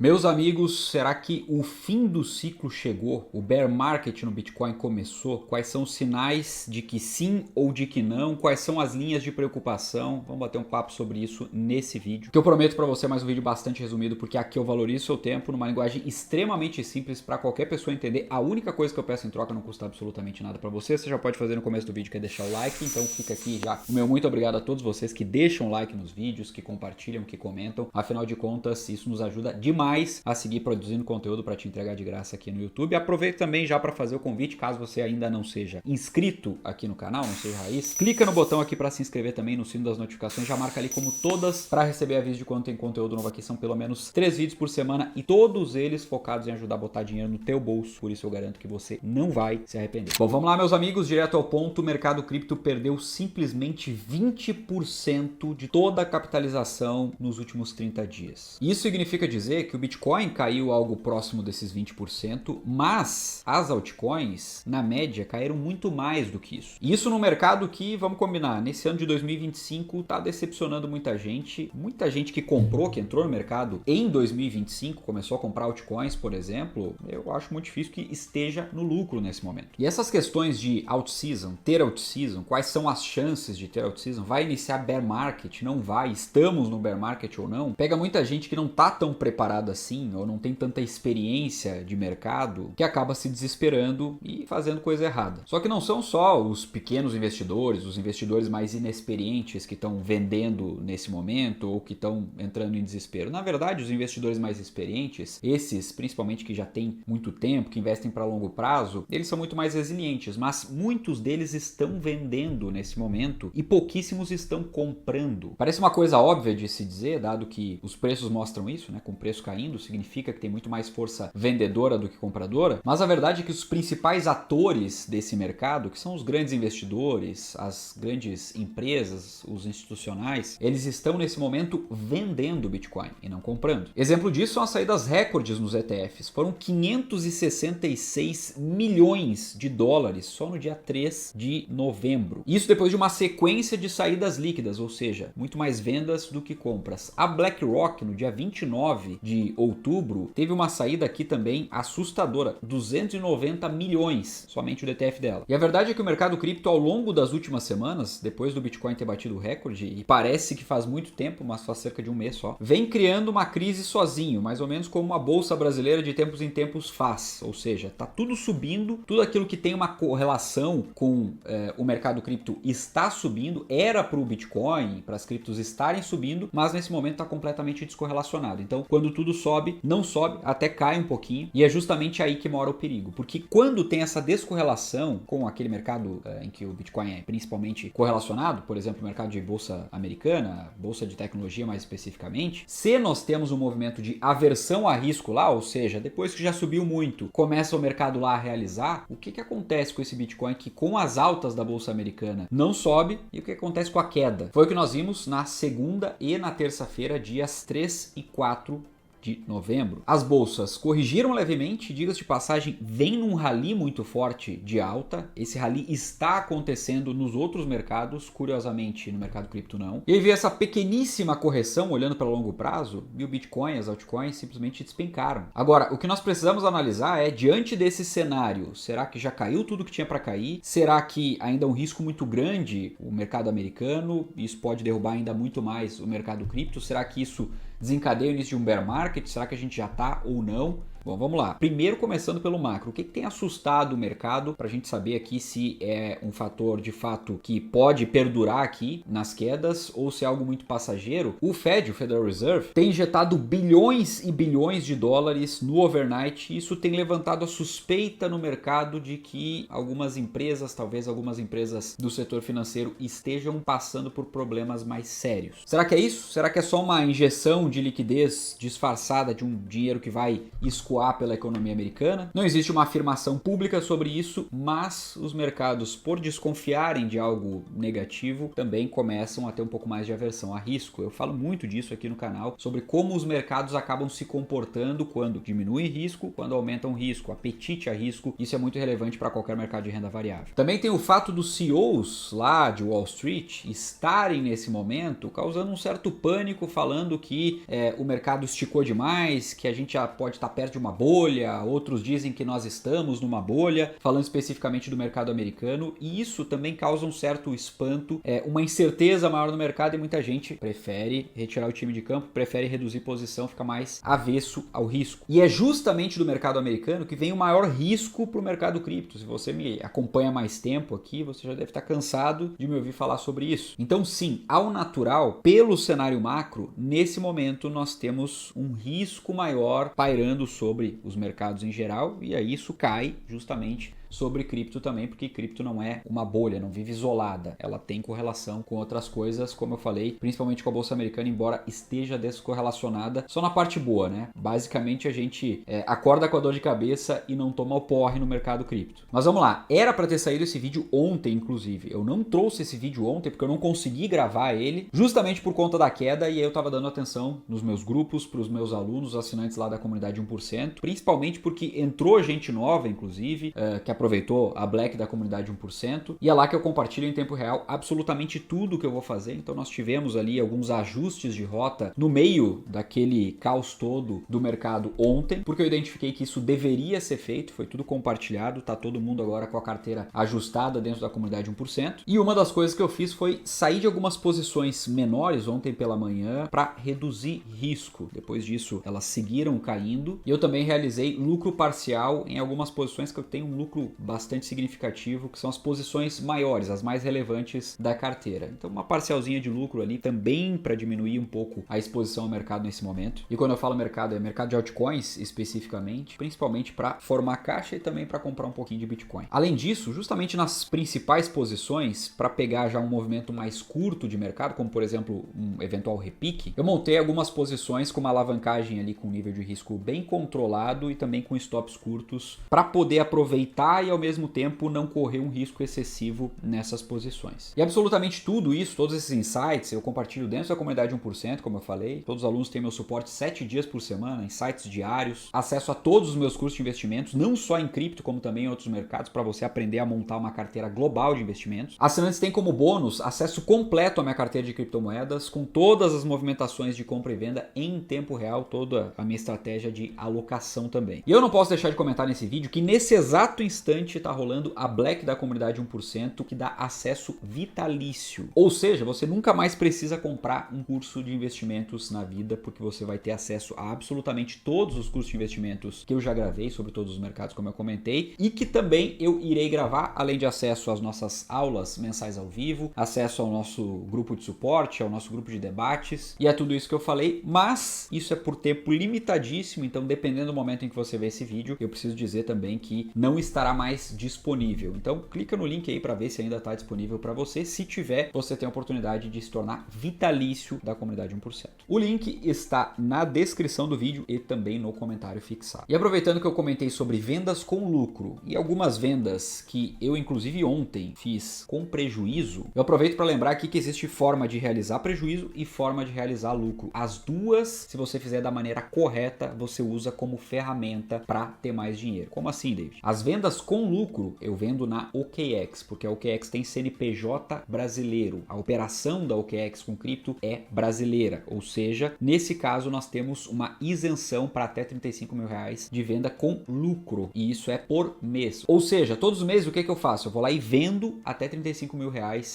Meus amigos, será que o fim do ciclo chegou? O bear market no Bitcoin começou? Quais são os sinais de que sim ou de que não? Quais são as linhas de preocupação? Vamos bater um papo sobre isso nesse vídeo. Que eu prometo para você mais um vídeo bastante resumido, porque aqui eu valorizo seu tempo numa linguagem extremamente simples para qualquer pessoa entender. A única coisa que eu peço em troca não custa absolutamente nada para você. Você já pode fazer no começo do vídeo, que é deixar o like. Então fica aqui já o meu muito obrigado a todos vocês que deixam like nos vídeos, que compartilham, que comentam. Afinal de contas, isso nos ajuda demais a seguir produzindo conteúdo para te entregar de graça aqui no YouTube. Aproveito também já para fazer o convite, caso você ainda não seja inscrito aqui no canal, não seja raiz, clica no botão aqui para se inscrever também, no sino das notificações, já marca ali como todas para receber aviso de quando tem conteúdo novo aqui. São pelo menos 3 vídeos por semana e todos eles focados em ajudar a botar dinheiro no teu bolso, por isso eu garanto que você não vai se arrepender. Bom, vamos lá, meus amigos, direto ao ponto. O mercado cripto perdeu simplesmente 20% de toda a capitalização nos últimos 30 dias. Isso significa dizer que o Bitcoin caiu algo próximo desses 20%, mas as altcoins, na média, caíram muito mais do que isso. Isso no mercado que, vamos combinar, nesse ano de 2025 tá decepcionando muita gente. Muita gente que comprou, que entrou no mercado em 2025, começou a comprar altcoins, por exemplo, eu acho muito difícil que esteja no lucro nesse momento. E essas questões de out-season, ter out-season, quais são as chances de ter out-season, vai iniciar bear market, não vai, estamos no bear market ou não, pega muita gente que não tá tão preparada assim, ou não tem tanta experiência de mercado, que acaba se desesperando e fazendo coisa errada. Só que não são só os pequenos investidores, os investidores mais inexperientes que estão vendendo nesse momento ou que estão entrando em desespero. Na verdade, os investidores mais experientes, esses principalmente que já têm muito tempo, que investem para longo prazo, eles são muito mais resilientes, mas muitos deles estão vendendo nesse momento e pouquíssimos estão comprando. Parece uma coisa óbvia de se dizer, dado que os preços mostram isso, né? Com o preço caindo, significa que tem muito mais força vendedora do que compradora, mas a verdade é que os principais atores desse mercado, que são os grandes investidores, as grandes empresas, os institucionais, eles estão nesse momento vendendo Bitcoin e não comprando. Exemplo disso são as saídas recordes nos ETFs. Foram 566 milhões de dólares só no dia 3 de novembro. Isso depois de uma sequência de saídas líquidas, ou seja, muito mais vendas do que compras. A BlackRock, no dia 29 de outubro, teve uma saída aqui também assustadora, 290 milhões, somente o ETF dela. E a verdade é que o mercado cripto, ao longo das últimas semanas, depois do Bitcoin ter batido o recorde, e parece que faz muito tempo, mas faz cerca de um mês só, vem criando uma crise sozinho, mais ou menos como uma bolsa brasileira de tempos em tempos faz. Ou seja, tá tudo subindo, tudo aquilo que tem uma correlação com o mercado cripto está subindo, era para o Bitcoin, para as criptos estarem subindo, mas nesse momento está completamente descorrelacionado. Então, quando tudo sobe, não sobe, até cai um pouquinho, e é justamente aí que mora o perigo, porque quando tem essa descorrelação com aquele mercado em que o Bitcoin é principalmente correlacionado, por exemplo, o mercado de bolsa americana, bolsa de tecnologia mais especificamente, se nós temos um movimento de aversão a risco lá, ou seja, depois que já subiu muito, começa o mercado lá a realizar, o que acontece com esse Bitcoin que com as altas da bolsa americana não sobe, e o que acontece com a queda? Foi o que nós vimos na segunda e na terça-feira, dias 3 e 4 de novembro. As bolsas corrigiram levemente, diga-se de passagem, vem num rally muito forte de alta. Esse rally está acontecendo nos outros mercados, curiosamente no mercado cripto não. E aí veio essa pequeníssima correção, olhando para longo prazo, e o Bitcoin, as altcoins simplesmente despencaram. Agora, o que nós precisamos analisar é, diante desse cenário, será que já caiu tudo que tinha para cair? Será que ainda é um risco muito grande o mercado americano? Isso pode derrubar ainda muito mais o mercado cripto? Será que isso desencadeia o início de um bear market? Será que a gente já está ou não? Bom, vamos lá. Primeiro, começando pelo macro. O que tem assustado o mercado para a gente saber aqui se é um fator de fato que pode perdurar aqui nas quedas ou se é algo muito passageiro? O Fed, o Federal Reserve, tem injetado bilhões e bilhões de dólares no overnight e isso tem levantado a suspeita no mercado de que algumas empresas, talvez algumas empresas do setor financeiro, estejam passando por problemas mais sérios. Será que é isso? Será que é só uma injeção de liquidez disfarçada de um dinheiro que vai escoar voar pela economia americana. Não existe uma afirmação pública sobre isso, mas os mercados, por desconfiarem de algo negativo, também começam a ter um pouco mais de aversão a risco. Eu falo muito disso aqui no canal, sobre como os mercados acabam se comportando quando diminui risco, quando aumentam risco, apetite a risco. Isso é muito relevante para qualquer mercado de renda variável. Também tem o fato dos CEOs lá de Wall Street estarem nesse momento causando um certo pânico, falando que o mercado esticou demais, que a gente já pode estar perto de uma bolha, outros dizem que nós estamos numa bolha, falando especificamente do mercado americano, e isso também causa um certo espanto, uma incerteza maior no mercado, e muita gente prefere retirar o time de campo, prefere reduzir posição, fica mais avesso ao risco. E é justamente do mercado americano que vem o maior risco para o mercado cripto. Se você me acompanha mais tempo aqui, você já deve estar cansado de me ouvir falar sobre isso. Então sim, ao natural, pelo cenário macro, nesse momento nós temos um risco maior pairando sobre os mercados em geral, e aí isso cai justamente sobre cripto também, porque cripto não é uma bolha, não vive isolada, ela tem correlação com outras coisas, como eu falei, principalmente com a bolsa americana, embora esteja descorrelacionada só na parte boa, né? Basicamente a gente acorda com a dor de cabeça e não toma o porre no mercado cripto. Mas vamos lá, era para ter saído esse vídeo ontem, inclusive. Eu não trouxe esse vídeo ontem porque eu não consegui gravar ele, justamente por conta da queda, e aí eu tava dando atenção nos meus grupos, para os meus alunos, assinantes lá da comunidade 1%, principalmente porque entrou gente nova, inclusive, que aproveitou a Black da comunidade 1%, e é lá que eu compartilho em tempo real absolutamente tudo que eu vou fazer. Então nós tivemos ali alguns ajustes de rota no meio daquele caos todo do mercado ontem, porque eu identifiquei que isso deveria ser feito, foi tudo compartilhado, tá todo mundo agora com a carteira ajustada dentro da comunidade 1%. E uma das coisas que eu fiz foi sair de algumas posições menores ontem pela manhã para reduzir risco. Depois disso, elas seguiram caindo, e eu também realizei lucro parcial em algumas posições que eu tenho um lucro bastante significativo, que são as posições maiores, as mais relevantes da carteira. Então uma parcialzinha de lucro ali também para diminuir um pouco a exposição ao mercado nesse momento. E quando eu falo mercado, é mercado de altcoins especificamente, principalmente para formar caixa e também para comprar um pouquinho de Bitcoin. Além disso, justamente nas principais posições, para pegar já um movimento mais curto de mercado, como por exemplo um eventual repique, eu montei algumas posições com uma alavancagem ali com nível de risco bem controlado e também com stops curtos para poder aproveitar e ao mesmo tempo não correr um risco excessivo nessas posições. E absolutamente tudo isso, todos esses insights, eu compartilho dentro da comunidade 1%, como eu falei. Todos os alunos têm meu suporte 7 dias por semana, insights diários, acesso a todos os meus cursos de investimentos, não só em cripto, como também em outros mercados, para você aprender a montar uma carteira global de investimentos. Assinantes têm como bônus acesso completo à minha carteira de criptomoedas, com todas as movimentações de compra e venda em tempo real, toda a minha estratégia de alocação também. E eu não posso deixar de comentar nesse vídeo que nesse exato instante está rolando a Black da comunidade 1%, que dá acesso vitalício. Ou seja, você nunca mais precisa comprar um curso de investimentos na vida, porque você vai ter acesso a absolutamente todos os cursos de investimentos que eu já gravei sobre todos os mercados, como eu comentei, e que também eu irei gravar, além de acesso às nossas aulas mensais ao vivo, acesso ao nosso grupo de suporte, ao nosso grupo de debates, e é tudo isso que eu falei, mas isso é por tempo limitadíssimo, então dependendo do momento em que você vê esse vídeo, eu preciso dizer também que não estará mais disponível. Então clica no link aí para ver se ainda está disponível para você. Se tiver, você tem a oportunidade de se tornar vitalício da comunidade 1%. O link está na descrição do vídeo e também no comentário fixado. E aproveitando que eu comentei sobre vendas com lucro e algumas vendas que eu inclusive ontem fiz com prejuízo, eu aproveito para lembrar aqui que existe forma de realizar prejuízo e forma de realizar lucro. As duas, se você fizer da maneira correta, você usa como ferramenta para ter mais dinheiro. Como assim, David? As vendas com lucro eu vendo na OKEx, porque a OKEx tem CNPJ brasileiro. A operação da OKEx com cripto é brasileira, ou seja, nesse caso nós temos uma isenção para até R$35 mil de venda com lucro, e isso é por mês. Ou seja, todos os meses o que eu faço? Eu vou lá e vendo até R$35 mil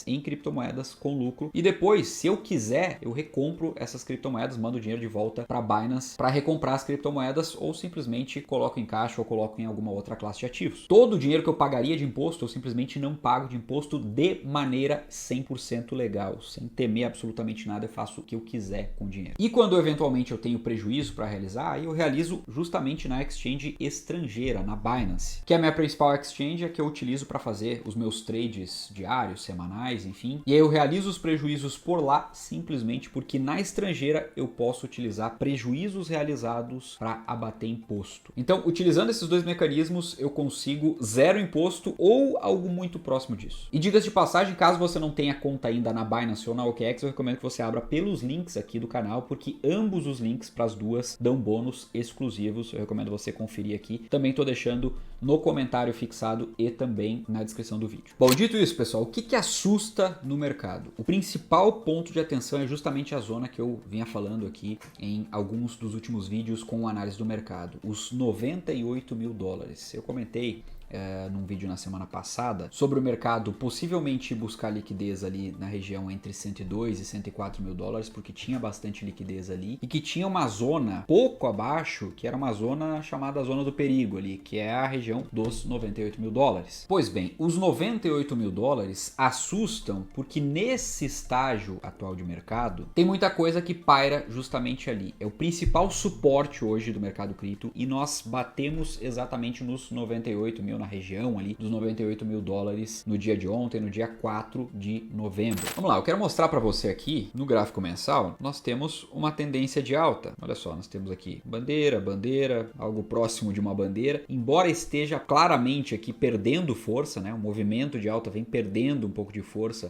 em criptomoedas com lucro, e depois, se eu quiser, eu recompro essas criptomoedas, mando o dinheiro de volta para Binance para recomprar as criptomoedas, ou simplesmente coloco em caixa ou coloco em alguma outra classe de ativos. todo o dinheiro que eu pagaria de imposto, eu simplesmente não pago de imposto de maneira 100% legal, sem temer absolutamente nada, eu faço o que eu quiser com o dinheiro. E quando eventualmente eu tenho prejuízo para realizar, aí eu realizo justamente na exchange estrangeira, na Binance, que é a minha principal exchange, é que eu utilizo para fazer os meus trades diários, semanais, enfim. E aí eu realizo os prejuízos por lá simplesmente porque na estrangeira eu posso utilizar prejuízos realizados para abater imposto. Então, utilizando esses dois mecanismos, eu consigo zero imposto ou algo muito próximo disso. E diga-se de passagem, caso você não tenha conta ainda na Binance ou na OKX, eu recomendo que você abra pelos links aqui do canal, porque ambos os links para as duas dão bônus exclusivos. Eu recomendo você conferir aqui. Também estou deixando no comentário fixado e também na descrição do vídeo. Bom, dito isso, pessoal, o que assusta no mercado? O principal ponto de atenção é justamente a zona que eu vinha falando aqui em alguns dos últimos vídeos com análise do mercado, os 98 mil dólares. Eu comentei num vídeo na semana passada sobre o mercado possivelmente buscar liquidez ali na região entre 102 e 104 mil dólares, porque tinha bastante liquidez ali e que tinha uma zona pouco abaixo, que era uma zona chamada zona do perigo ali, que é a região dos 98 mil dólares. Pois bem, os 98 mil dólares assustam porque nesse estágio atual de mercado tem muita coisa que paira justamente ali. É o principal suporte hoje do mercado cripto e nós batemos exatamente nos 98 mil, na região ali dos 98 mil dólares no dia de ontem, no dia 4 de novembro. Vamos lá, eu quero mostrar para você aqui no gráfico mensal, nós temos uma tendência de alta. Olha só, nós temos aqui bandeira, bandeira, algo próximo de uma bandeira, embora esteja claramente aqui perdendo força, né? O movimento de alta vem perdendo um pouco de força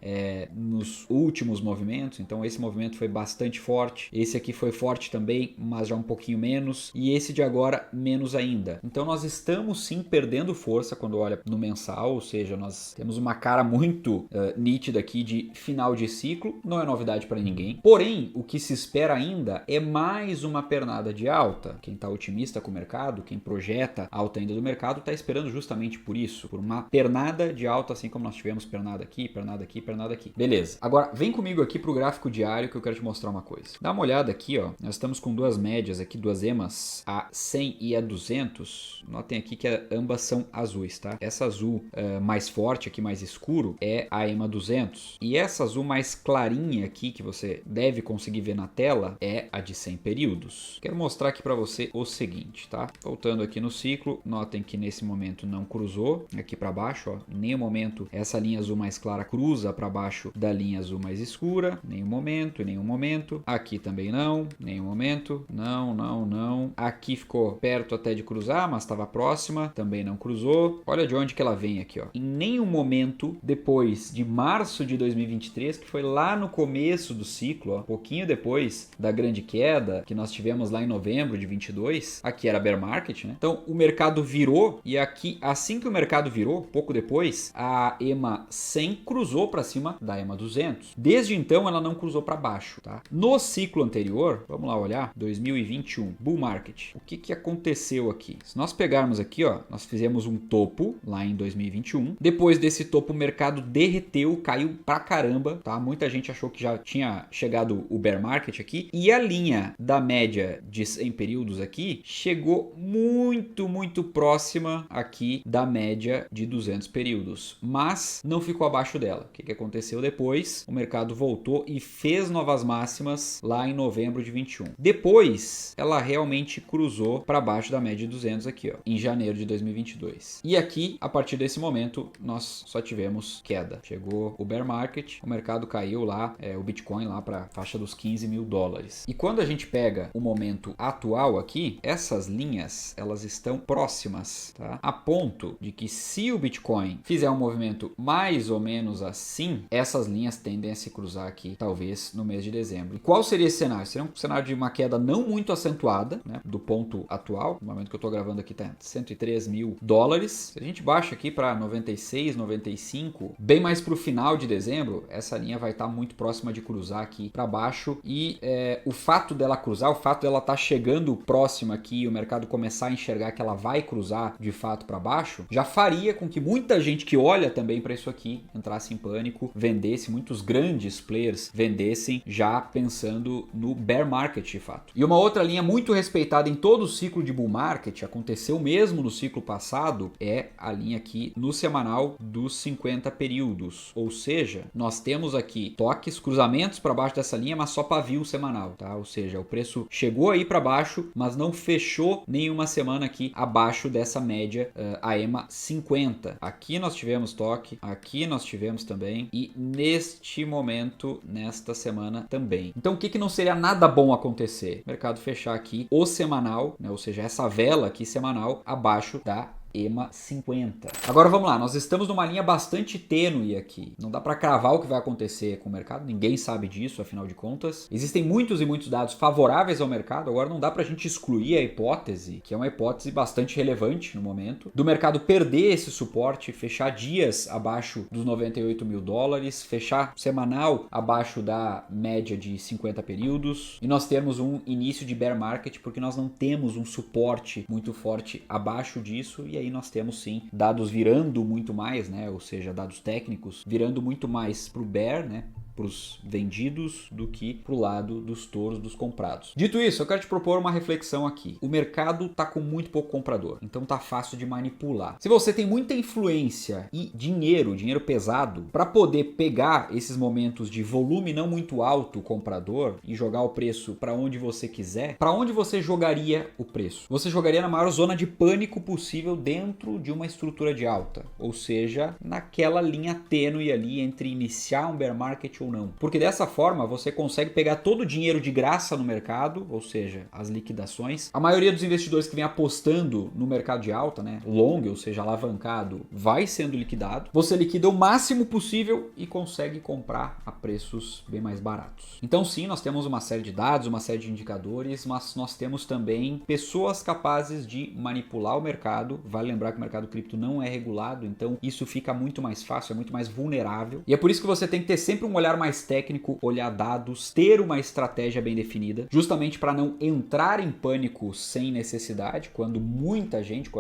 nos últimos movimentos, então esse movimento foi bastante forte, esse aqui foi forte também, mas já um pouquinho menos, e esse de agora menos ainda. Então nós estamos sim perdendo força quando olha no mensal, ou seja, nós temos uma cara muito nítida aqui de final de ciclo, não é novidade para ninguém. Porém, o que se espera ainda é mais uma pernada de alta. Quem está otimista com o mercado, quem projeta alta ainda do mercado, está esperando justamente por isso, por uma pernada de alta, assim como nós tivemos pernada aqui, pernada aqui, pernada aqui. Beleza. Agora, vem comigo aqui para o gráfico diário que eu quero te mostrar uma coisa. Dá uma olhada aqui, ó. Nós estamos com duas médias aqui, duas EMAs, a 100 e a 200. Notem aqui que ambas são azuis, tá? Essa azul mais forte aqui, mais escuro, é a EMA 200. E essa azul mais clarinha aqui, que você deve conseguir ver na tela, é a de 100 períodos. Quero mostrar aqui para você o seguinte, tá? Voltando aqui no ciclo, notem que nesse momento não cruzou aqui para baixo, ó. Em nenhum momento essa linha azul mais clara cruza para baixo da linha azul mais escura. Nenhum momento, nenhum momento. Aqui também não, nenhum momento. Não, não, não. Aqui ficou perto até de cruzar, mas estava próxima. Também não cruzou. Olha de onde que ela vem aqui, ó. Em nenhum momento depois de março de 2023, que foi lá no começo do ciclo, ó, pouquinho depois da grande queda que nós tivemos lá em novembro de 22, aqui era bear market, né? Então o mercado virou e aqui, assim que o mercado virou, pouco depois, a EMA 100 cruzou para cima da EMA 200. Desde então ela não cruzou para baixo, tá? No ciclo anterior, vamos lá olhar, 2021, bull market. O que aconteceu aqui? Se nós pegarmos aqui, ó, nós fizemos um topo lá em 2021. Depois desse topo o mercado derreteu, caiu pra caramba, tá? Muita gente achou que já tinha chegado o bear market aqui e a linha da média de 100 períodos aqui chegou muito, muito próxima aqui da média de 200 períodos, mas não ficou abaixo dela. O que aconteceu depois? O mercado voltou e fez novas máximas lá em novembro de 21. Depois, ela realmente cruzou para baixo da média de 200 aqui, ó, em janeiro de 2022. E aqui, a partir desse momento, nós só tivemos queda. Chegou o bear market, o mercado caiu lá, o Bitcoin lá para faixa dos 15 mil dólares. E quando a gente pega o momento atual aqui, essas linhas, elas estão próximas, tá? A ponto de que se o Bitcoin fizer um movimento mais ou menos assim, essas linhas tendem a se cruzar aqui, talvez no mês de dezembro. E qual seria esse cenário? Seria um cenário de uma queda não muito acentuada, né, do ponto atual. No momento que eu estou gravando aqui tá 103 mil dólares. Se a gente baixa aqui para 96, 95, bem mais para o final de dezembro, essa linha vai estar muito próxima de cruzar aqui para baixo. E o fato dela cruzar, o fato dela estar chegando próxima aqui e o mercado começar a enxergar que ela vai cruzar de fato para baixo, já faria com que muita gente que olha também para isso aqui entrasse em pânico, vendesse, muitos grandes players vendessem já pensando no bear market de fato. E uma outra linha muito respeitada em todo o ciclo de bull market, aconteceu mesmo no ciclo passado, é a linha aqui no semanal dos 50 períodos. Ou seja, nós temos aqui toques, cruzamentos para baixo dessa linha, mas só pavio semanal, tá? Ou seja, o preço chegou aí para baixo, mas não fechou nenhuma semana aqui abaixo dessa média a EMA 50. Aqui nós tivemos toque, aqui nós tivemos também e neste momento, nesta semana também. Então o que não seria nada bom acontecer? O mercado fechar aqui o semanal, né? Ou seja, essa vela aqui semanal abaixo da EMA 50. Agora vamos lá, nós estamos numa linha bastante tênue aqui. Não dá para cravar o que vai acontecer com o mercado, ninguém sabe disso, afinal de contas. Existem muitos e muitos dados favoráveis ao mercado, agora não dá para a gente excluir a hipótese, que é uma hipótese bastante relevante no momento, do mercado perder esse suporte, fechar dias abaixo dos 98 mil dólares, fechar semanal abaixo da média de 50 períodos, e nós termos um início de bear market, porque nós não temos um suporte muito forte abaixo disso, e aí nós temos sim dados virando muito mais, né? Ou seja, dados técnicos virando muito mais para o bear, né? Para os vendidos do que para o lado dos touros, dos comprados. Dito isso, eu quero te propor uma reflexão aqui. O mercado está com muito pouco comprador, então tá fácil de manipular. Se você tem muita influência e dinheiro pesado, para poder pegar esses momentos de volume não muito alto comprador e jogar o preço para onde você quiser, para onde você jogaria o preço? Você jogaria na maior zona de pânico possível dentro de uma estrutura de alta, ou seja, naquela linha tênue ali entre iniciar um bear market ou não. Porque dessa forma você consegue pegar todo o dinheiro de graça no mercado, ou seja, as liquidações. A maioria dos investidores que vem apostando no mercado de alta, né, long, ou seja, alavancado, vai sendo liquidado. Você liquida o máximo possível e consegue comprar a preços bem mais baratos. Então sim, nós temos uma série de dados, uma série de indicadores, mas nós temos também pessoas capazes de manipular o mercado. Vale lembrar que o mercado cripto não é regulado, então isso fica muito mais fácil, é muito mais vulnerável. E é por isso que você tem que ter sempre um olhar mais técnico, olhar dados, ter uma estratégia bem definida, justamente para não entrar em pânico sem necessidade, quando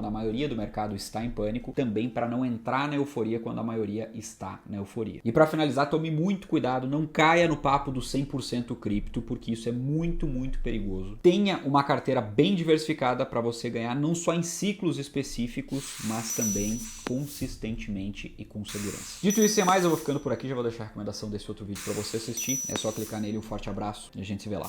a maioria do mercado está em pânico, também para não entrar na euforia quando a maioria está na euforia. E para finalizar, tome muito cuidado, não caia no papo do 100% cripto, porque isso é muito, muito perigoso. Tenha uma carteira bem diversificada para você ganhar não só em ciclos específicos, mas também consistentemente e com segurança. Dito isso, sem mais, eu vou ficando por aqui, já vou deixar a recomendação desse outro vídeo para você assistir. É só clicar nele, um forte abraço e a gente se vê lá.